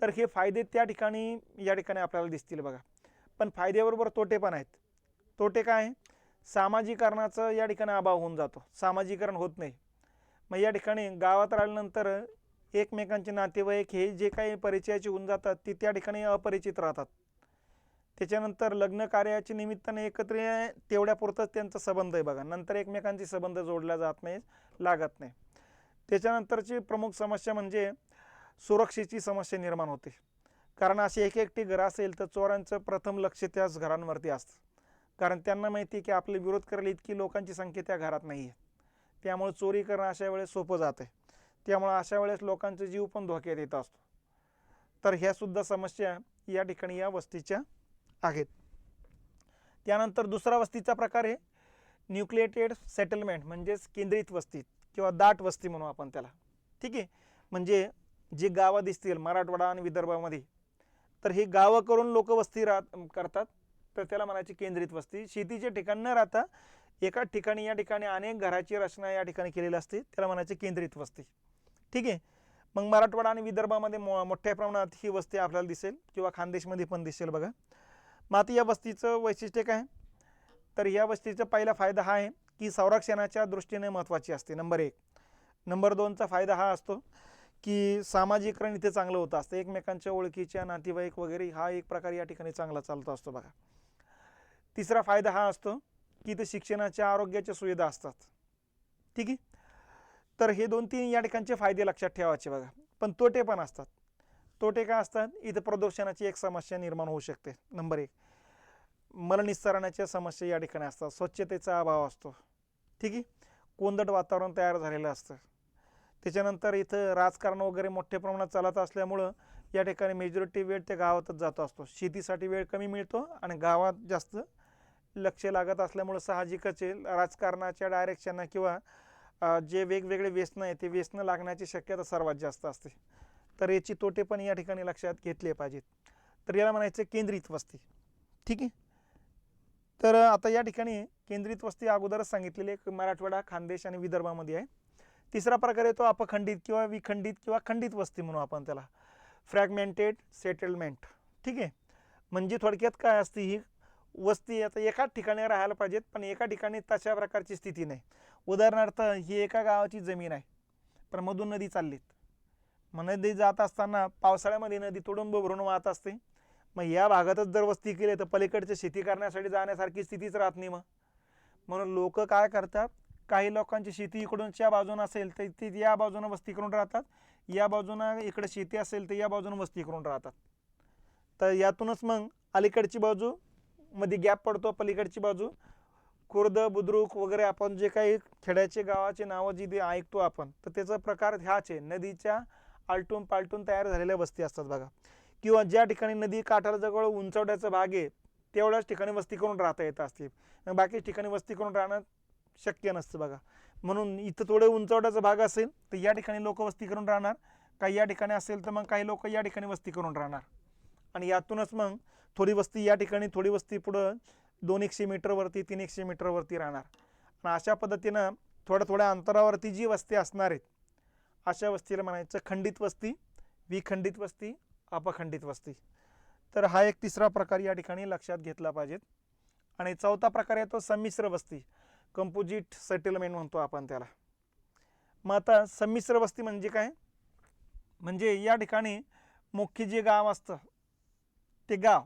Speaker 1: तर हे फायदे त्या ठिकाणी या ठिकाणी आपल्याला दिसतील बघा. पण फायद्याबरोबर तोटे पण आहेत. तोटे काय? सामाजिकरणाचं या ठिकाणी अभाव होऊन जातो, सामाजिकरण होत नाही. मग या ठिकाणी गावात राहिल्यानंतर एकमेकांचे नातेवाईक हे जे काही परिचयाचे होऊन जातात ते त्या ठिकाणी अपरिचित राहतात. त्याच्यानंतर लग्न कार्याच्या निमित्ताने एकत्र तेवढ्यापुरतंच त्यांचा संबंध आहे बघा, नंतर एकमेकांचे संबंध जोडला जात नाही, लागत नाही. त्याच्यानंतरची प्रमुख समस्या म्हणजे सुरक्षेची समस्या निर्माण होते, कारण अशी एकटी घरं असेल तर चोरांचं प्रथम लक्ष त्याच घरांवरती असतं. कारण त्यांना माहिती आहे की आपले विरोध करायला इतकी लोकांची संख्या त्या घरात नाही आहे, त्यामुळे चोरी करणं अशा वेळेस सोपं जातं. त्यामुळे अशा वेळेस लोकांचा जीव पण धोक्यात येत असतो. तर ह्या सुद्धा समस्या या ठिकाणी या वस्तीच्या आहेत. त्यानंतर दुसरा वस्तीचा प्रकार आहे न्यूक्लिएटेड सेटलमेंट, म्हणजेच केंद्रित वस्ती किंवा दाट वस्ती म्हणू आपण त्याला. ठीक आहे, म्हणजे जी गावं दिसतील मराठवाडा आणि विदर्भामध्ये, तर ही गावं करून लोक वस्ती करतात, तर त्याला म्हणायची केंद्रित वस्ती. शेतीचे ठिकाण न राहता एका ठिकाणी या ठिकाणी अनेक घराची रचना या ठिकाणी केलेली असते, त्याला म्हणायची केंद्रित वस्ती. ठीक आहे, मग मराठवाडा आणि विदर्भामध्ये मोठ्या प्रमाणात ही वस्ती आपल्याला दिसेल किंवा खानदेशमध्ये पण दिसेल बघा. मग आता या वस्तीचं वैशिष्ट्य काय, तर या वस्तीचा पहिला फायदा हा आहे की संरक्षणाच्या दृष्टीने महत्त्वाची असते, नंबर 1. नंबर 2चा फायदा हा असतो की सामाजिकरण इथे चांगलं होतं असतं, एकमेकांच्या ओळखीच्या नातेवाईक वगैरे हा एक प्रकार या ठिकाणी चांगला चालतो असतो बघा. तिसरा फायदा हा असतो की इथे शिक्षणाच्या आरोग्याच्या सुविधा असतात. ठीक आहे, तर हे 2-3 या ठिकाणचे फायदे लक्षात ठेवायचे बघा. पण तोटे पण असतात. तोटे काय असतात, इथं प्रदूषणाची एक समस्या निर्माण होऊ शकते, नंबर 1. मलनिस्सारणाच्या समस्या या ठिकाणी असतात, स्वच्छतेचा अभाव असतो. ठीक आहे, कोंदट वातावरण तयार झालेलं असतं. त्याच्यानंतर इथं राजकारण वगैरे मोठ्या प्रमाणात चालत असल्यामुळं या ठिकाणी मेजॉरिटी वेळ त्या गावातच जातो असतो. शेतीसाठी वेळ कमी मिळतो आणि गावात जास्त लक्ष लागत असल्यामुळं साहजिकच राजकारणाच्या डायरेक्शनना किंवा जे वेगवेगळे व्यसनं आहे ते व्यसनं लागण्याची शक्यता सर्वात जास्त असते. तर याची तोटे पण या ठिकाणी लक्षात घेतले पाहिजेत. तर याला म्हणायचं केंद्रित वस्ती. ठीक आहे, तर आता या ठिकाणी केंद्रित वस्ती अगोदरच सांगितलेली मराठवाडा, खानदेश आणि विदर्भामध्ये आहे. तिसरा प्रकार येतो अपखंडित किंवा विखंडित किंवा खंडित वस्ती म्हणू आपण त्याला, फ्रॅगमेंटेड सेटलमेंट. ठीक आहे, म्हणजे थोडक्यात काय असते, ही वस्ती आता एकाच ठिकाणी राहायला पाहिजेत पण एका ठिकाणी तशा प्रकारची स्थिती नाही. उदाहरणार्थ ही एका गावाची जमीन आहे, पण मधून नदी चाललीत. मग नदी जात असताना पावसाळ्यामध्ये नदी तुडुंब भरून वाहत असते. मग या भागातच जर वस्ती केली तर पलीकडच्या शेती करण्यासाठी जाण्यासारखी स्थितीच राहत नाही. म्हणून लोक काय करतात, काही लोकांची शेती इकडूनच्या बाजूनं असेल तर ते या बाजूनं वस्ती करून राहतात, या बाजूनं इकडे शेती असेल तर या बाजूनं वस्ती करून राहतात. तर यातूनच मग अलीकडची बाजू मध्ये गॅप पडतो, पलीकडची बाजू खुर्द, बुद्रुक वगैरे आपण जे काही खेड्याचे गावाचे नावं जी ऐकतो आपण, तर त्याचा प्रकार ह्याच आहे, नदीच्या आलटून पालटून तयार झालेल्या वस्ती असतात बघा. किंवा ज्या ठिकाणी नदी काठाला जवळ उंचवड्याचा भाग आहे तेवढ्याच ठिकाणी वस्ती करून राहता येत असते, बाकी ठिकाणी वस्ती करून राहणं शक्य नसतं बघा. म्हणून इथं थोडे उंचवड्याचा भाग असेल तर या ठिकाणी लोक वस्ती करून राहणार, काही या ठिकाणी असेल तर मग काही लोक या ठिकाणी वस्ती करून राहणार. आणि यातूनच मग थोडी वस्ती या ठिकाणी, थोडी वस्ती पुढं 200 मीटरवरती, 300 मीटरवरती राहणार. आणि अशा पद्धतीनं थोड्या अंतरावरती जी वस्ती असणार आहेत अशा वस्तीला म्हणायचं खंडित वस्ती, विखंडित वस्ती, अपखंडित वस्ती. तर हा एक तिसरा प्रकार या ठिकाणी लक्षात घेतला पाहिजेत. आणि चौथा प्रकार आहे तो संमिश्र वस्ती, कंपोजिट सेटलमेंट म्हणतो आपण त्याला. मग आता संमिश्र वस्ती म्हणजे काय, म्हणजे या ठिकाणी मुख्य जे गाव असतं ते गाव,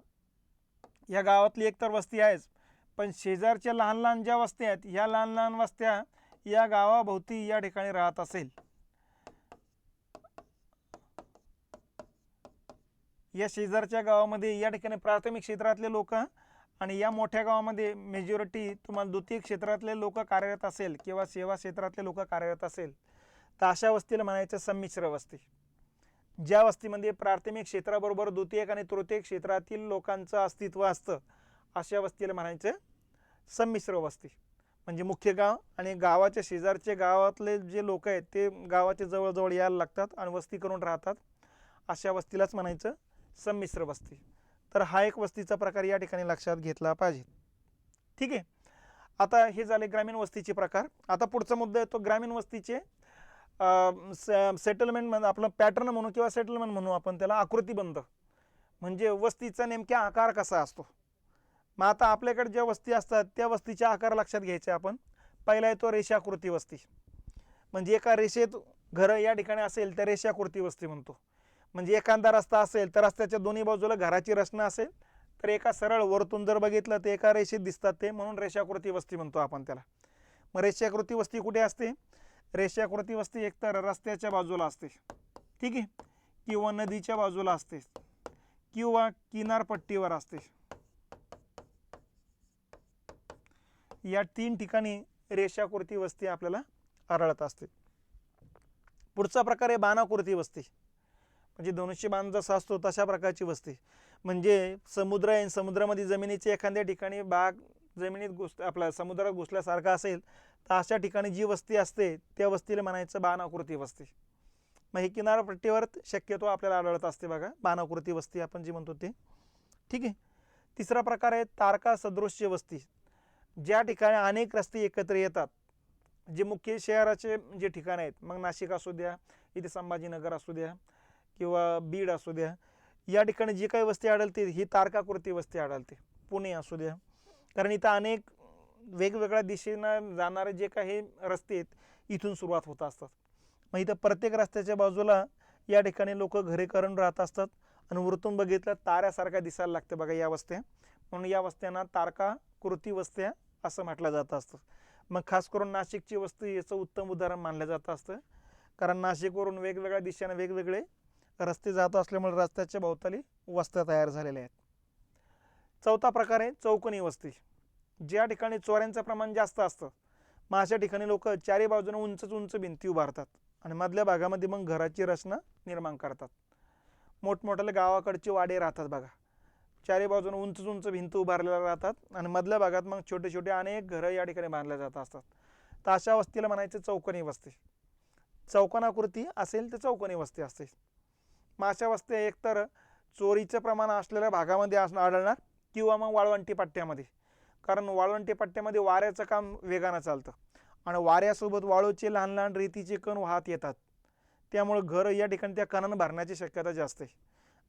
Speaker 1: या गावातली एकतर वस्ती आहेच, पण शेजारच्या लहान लहान ज्या वस्त्या आहेत ह्या लहान लहान वस्त्या या गावाभोवती या ठिकाणी राहत असेल, या शेजारच्या गावामध्ये या ठिकाणी प्राथमिक क्षेत्रातले लोक आणि या मोठ्या गावामध्ये मेजॉरिटी तुम्हाला द्वितीय क्षेत्रातले लोक कार्यरत असेल किंवा सेवा क्षेत्रातले लोक कार्यरत असेल, तर अशा वस्तीला म्हणायचं संमिश्र वस्ती. ज्या वस्तीमध्ये प्राथमिक क्षेत्राबरोबर द्वितीयक आणि तृतीय क्षेत्रातील लोकांचं अस्तित्व असतं अशा वस्तीला म्हणायचं संमिश्र वस्ती. म्हणजे मुख्य गाव आणि गावाच्या शेजारचे गावातले जे लोक आहेत ते गावाच्या जवळजवळ यायला लागतात आणि वस्ती करून राहतात, अशा वस्तीलाच म्हणायचं संमिश्र वस्ती. तर हा एक वस्तीचा प्रकार या ठिकाणी लक्षात घेतला पाहिजे. ठीक आहे, आता हे झाले ग्रामीण वस्तीचे प्रकार. आता पुढचा मुद्दा येतो ग्रामीण वस्तीचे सेटलमेंट, म्हणजे आपलं पॅटर्न म्हणू किंवा सेटलमेंट म्हणू आपण त्याला, आकृतीबंध, म्हणजे वस्तीचा नेमका आकार कसा असतो. मग आता आपल्याकडे ज्या वस्ती असतात त्या वस्तीचा आकार लक्षात घ्यायचे आपण. पहिला येतो रेषाकृती वस्ती, म्हणजे एका रेषेत घरं या ठिकाणी असेल तर रेषाकृती वस्ती म्हणतो. म्हणजे एखादा रस्ता असेल तर रस्त्याच्या दोन्ही बाजूला घराची रचना असेल तर एका सरळ वरतून जर बघितलं तर एका रेषेत दिसतात ते, म्हणून रेषाकृती वस्ती म्हणतो आपण त्याला. मग रेषाकृती वस्ती कुठे असते, रेषाकृती वस्ती एकतर रस्त्याच्या बाजूला असते, ठीक आहे, किंवा नदीच्या बाजूला असते किंवा किनारपट्टीवर असते. या 3 ठिकाणी रेषाकृती वस्ती आपल्याला आढळत असते. पुढचा प्रकार आहे बाणाकृती वस्ती, म्हणजे धनुष्य बाण जसा असतो तशा प्रकारची वस्ती. म्हणजे समुद्र आहे, समुद्रामध्ये जमिनीच्या एखाद्या ठिकाणी भाग जमिनीत आपला समुद्रात घुसल्यासारखा असेल तर अशा ठिकाणी जी वस्ती असते त्या वस्तीला म्हणायचं बाणाकृती वस्ती. मग ही किनारपट्टीवर शक्यतो आपल्याला आढळत असते बघा, बाणाकृती वस्ती आपण जी म्हणतो ते. ठीक आहे. तिसरा प्रकार आहे तारका सदृश्य वस्ती. ज्या ठिकाणी अनेक रस्ते एकत्र येतात, जे मुख्य शहराचे जे ठिकाण आहेत, मग नाशिक असू द्या, इथे संभाजीनगर असू द्या किंवा बीड असू द्या, या ठिकाणी जी काही वस्ती आढळते ही तारकाकृती वस्ती आढळते. पुणे असू द्या, कारण इथं अनेक वेगवेगळ्या दिशेनं जाणारे जे काही रस्ते आहेत इथून सुरुवात होत असतात. मग इथं प्रत्येक रस्त्याच्या बाजूला या ठिकाणी लोक घरे करून राहत असतात आणि वरतून बघितलं ताऱ्यासारखा दिसायला लागते बघा या वस्त्या, म्हणून या वस्त्यांना तारकाकृती वस्त्या असं म्हटलं जातं असतं. मग खास करून नाशिकची वस्ती याचं उत्तम उदाहरण मानलं जातं असतं, कारण नाशिकवरून वेगवेगळ्या दिशेने वेगवेगळे रस्ते जात असल्यामुळे रस्त्याच्या भोवताली वस्त्या तयार झालेल्या आहेत. चौथा प्रकार आहे चौकोनी वस्ती. ज्या ठिकाणी चोऱ्यांचं प्रमाण जास्त असतं मग अशा ठिकाणी लोक चारी बाजूने उंच भिंती उभारतात आणि मधल्या भागामध्ये मग घराची रचना निर्माण करतात. मोठमोठ्याले गावाकडचे वाडे राहतात बघा, चारी बाजूने उंच भिंत उभारलेल्या राहतात आणि मधल्या भागात मग छोटे छोटे अनेक घरं या ठिकाणी बांधल्या जात असतात. तर अशा वस्तीला म्हणायचं चौकोनी वस्ती. चौकोनाकृती असेल तर चौकोनी वस्ती असते. मग अशा वस्त्या एकतर चोरीचं प्रमाण असलेल्या भागामध्ये आढळणार किंवा मग वाळवंटी पट्ट्यामध्ये, कारण वाळवंटी पट्ट्यामध्ये वाऱ्याचं काम वेगानं चालतं आणि वाऱ्यासोबत वाळूचे लहान लहान रेतीचे कण वाहत येतात, त्यामुळे घर या ठिकाणी त्या कणानं भरण्याची शक्यता जास्त आहे.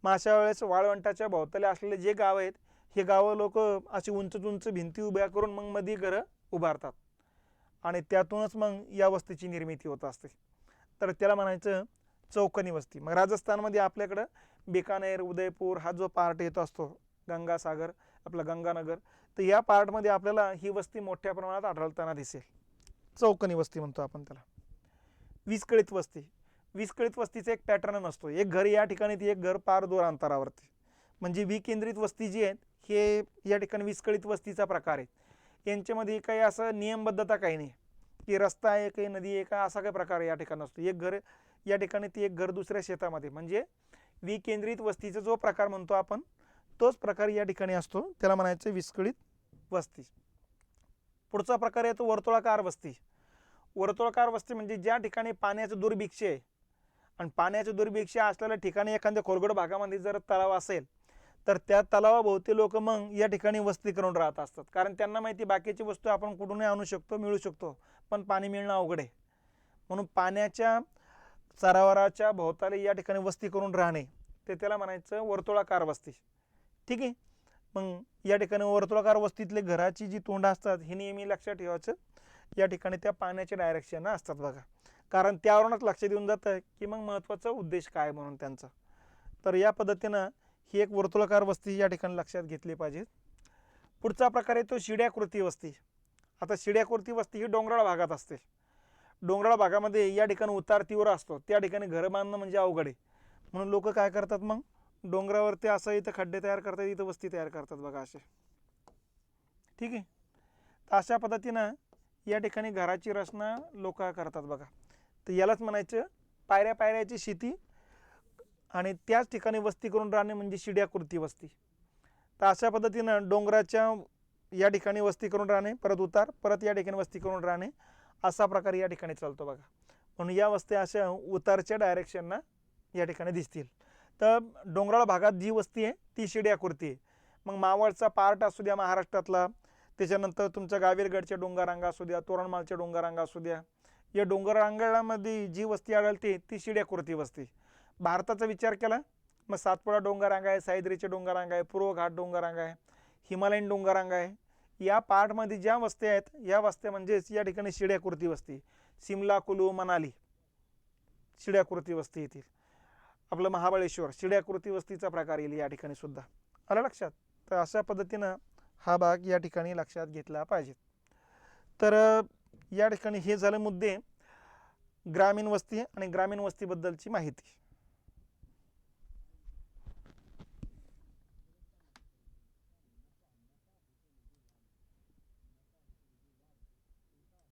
Speaker 1: मग अशा वेळेस वाळवंटाच्या भोवताली असलेले जे गाव आहेत हे गावं लोक अशी उंच भिंती उभ्या करून मग मध्ये घरं उभारतात आणि त्यातूनच मग या वस्तीची निर्मिती होत असते. तर त्याला म्हणायचं चौकोनी वस्ती. मग राजस्थानमध्ये आपल्याकडं बिकानेर, उदयपूर हा जो पार्ट येतो असतो, गंगासागर आपला गंगानगर, तर या पार्टमध्ये आपल्याला ही वस्ती मोठ्या प्रमाणात आढळताना दिसेल. चौकोनी वस्ती म्हणतो आपण त्याला. विस्कळीत वस्ती. विस्कळीत वस्तीचा एक पॅटर्न नसतो, एक घर या ठिकाणी ती एक घर पार दूर अंतरावरती, म्हणजे विकेंद्रित वस्ती जी आहेत हे या ठिकाणी विस्कळीत वस्तीचा प्रकार आहे. यांच्यामध्ये काही असं नियमबद्धता काही नाही की रस्ता आहे काही नदी आहे का असा काही प्रकार या ठिकाणी नसतो. एक घर या ठिकाणी ती एक घर दुसऱ्या शेतामध्ये, म्हणजे विकेंद्रित वस्तीचा जो प्रकार म्हणतो आपण तोच प्रकार या ठिकाणी असतो, त्याला म्हणायचं विस्कळीत वस्ती. पुढचा प्रकार आहे तो वर्तुळाकार वस्ती. वर्तुळाकार वस्ती म्हणजे ज्या ठिकाणी पाण्याचं दुर्भिक्ष आहे आणि पाण्याचं दुर्भिक्ष असलेल्या ठिकाणी एखाद्या खोलगट भागामध्ये जर तलाव असेल तर त्या तलावाभोवती लोक मग या ठिकाणी वस्ती करून राहत असतात, कारण त्यांना माहिती बाकीची वस्तू आपण कुठूनही आणू शकतो, मिळू शकतो, पण पाणी मिळणं अवघड आहे. म्हणून पाण्याच्या सरोवराच्या भोवताली या ठिकाणी वस्ती करून राहणे ते त्याला म्हणायचं वर्तुळाकार वस्ती. ठीक आहे. मग या ठिकाणी वर्तुळाकार वस्तीतले घराची जी तोंड असतात हे नेहमी लक्षात ठेवायचं, या ठिकाणी त्या पाण्याच्या डायरेक्शन असतात बघा, कारण त्यावरूनच लक्ष देऊन जातं की मग महत्त्वाचा उद्देश काय म्हणून त्यांचा. तर या पद्धतीनं ही एक वर्तुळाकार वस्ती या ठिकाणी लक्षात घेतली पाहिजे. पुढचा प्रकार आहे तो शिड्याकृती वस्ती. आता शिड्याकृती वस्ती ही डोंगराळ भागात असते. डोंगराळ भागामध्ये या ठिकाणी उतार तीव्र असतो, त्या ठिकाणी घरं बांधणं म्हणजे अवघड आहे, म्हणून लोक काय करतात मग डोंगरावरती असं इथं खड्डे तयार करतात, इथं वस्ती तयार करतात बघा असे. ठीक आहे. तर अशा पद्धतीनं या ठिकाणी घराची रचना लोक करतात बघा. तर यालाच म्हणायचं पायऱ्या पायऱ्याची शेती आणि त्याच ठिकाणी वस्ती करून राहणे म्हणजे शिड्याकृती वस्ती. तर अशा पद्धतीनं डोंगराच्या या ठिकाणी वस्ती करून राहणे, परत उतार, परत या ठिकाणी वस्ती करून राहणे, असा प्रकार या ठिकाणी चालतो बघा. म्हणून या वस्त्या अशा उतारच्या डायरेक्शनना या ठिकाणी दिसतील. तर डोंगराळ भागात जी वस्ती आहे ती शिड्याकृती आहे. मग मावळचा पार्ट असू द्या महाराष्ट्रातला, त्याच्यानंतर तुमच्या गावीरगडच्या डोंगररांगा असू द्या, तोरणमाळच्या डोंगररांगा असू द्या, या डोंगररांगामध्ये जी वस्ती आढळते ती शिड्याकृती वस्ती. भारताचा विचार केला मग सातपुडा डोंगररांगा आहे, सह्याद्रीचे डोंगररांगा आहे, पूर्व घाट डोंगररांगा आहे, हिमालयन डोंगररांगा आहे, या पार्टमध्ये ज्या वस्त्या आहेत या वस्त्या म्हणजेच या ठिकाणी शिड्याकृती वस्ती. शिमला, कुलू, मनाली शिड्याकृती वस्ती येतील. आपलं महाबळेश्वर शिड्याकृती वस्तीचा प्रकार येईल या ठिकाणी सुद्धा. आलं लक्षात. तर अशा पद्धतीनं हा भाग या ठिकाणी लक्षात घेतला पाहिजे. तर या ठिकाणी हे झाले मुद्दे ग्रामीण वस्ती आणि ग्रामीण वस्तीबद्दलची माहिती.